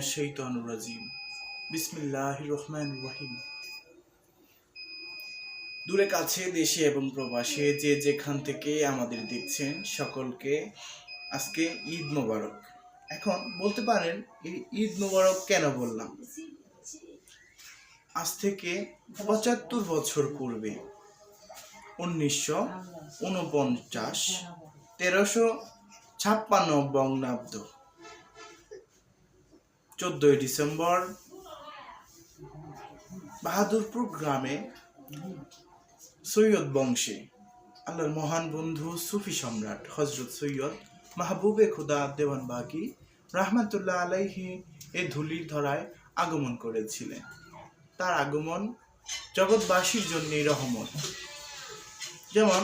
মিনাশ শাইতানির রাজিম। বিসমিল্লাহির রহমানির রহিম। দূরে কাছে দেশে এবং প্রবাসে যে যেখান থেকে আমাদের দেখছেন সকলকে আজকে ঈদ মোবারক। এখন বলতে পারেন এই ঈদ মোবারক কেন বললাম? আজ থেকে ৭৫ বছর পূর্বে ১৯৪৯ ১৩৫৬ বঙ্গাব্দ ১৪ ডিসেম্বর বাহাদুরপুর গ্রামে সৈয়দ বংশে আল্লাহর মহান বন্ধু সুফি সম্রাট হজরত সৈয়দ মাহবুবে খুদা দেওয়ানবাগী রহমাতুল্লাহ আলাইহি এই ধুলির ধরায় আগমন করেছিলেন। তার আগমন জগৎবাসীর জন্য রহমত। যেমন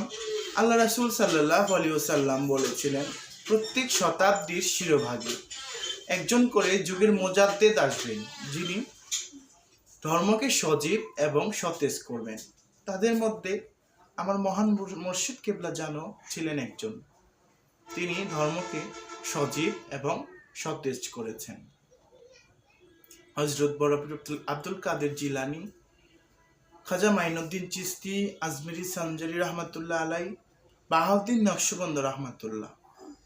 আল্লাহ রাসূল সাল্লাল্লাহু আলাইহি ওয়াসাল্লাম বলেছিলেন, প্রত্যেক শতাব্দীর শিরোভাগে একজন করে যুগের মুজাদ্দেদ আসবেন, যিনি ধর্মকে সজীব এবং সতেজ করবেন। তাদের মধ্যে আমার মহান মুর্শিদ কিবলা জানো ছিলেন একজন। তিনি ধর্মকে সজীব এবং সতেজ করেছেন। হযরত বড়পীর আব্দুল কাদের জিলানী, খাজা মাইনুদ্দিন চিশতি আজমিরি সানজারি রহমাতুল্লাহ আলাই, বাহাউদ্দিন নকশবন্দ রহমাতুল্লাহ,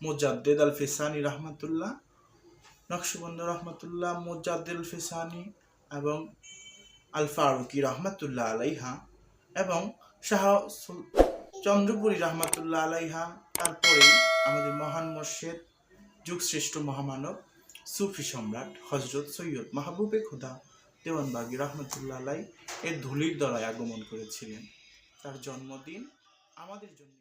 মুজাদ্দেদ আল ফিসানি রহমাতুল্লাহ, নকশবন্দ রহমাতুল্লাহ, মুজাদ্দেদ আল ফিসানি এবং আল ফারুকি রহমাতুল্লাহ আলাইহা এবং শাহ চন্দ্রপুরী রহমাতুল্লাহ আলাইহা। তারপরে আমাদের মহান মুর্শিদ যুগশ্রেষ্ঠ মহামানব সুফি সম্রাট হজরত সৈয়দ মাহবুবে খুদা দেওয়ানবাগী রহমাতুল্লাহ আলাই এর ধুলির দলায় আগমন করেছিলেন। তার জন্মদিন আমাদের জন্য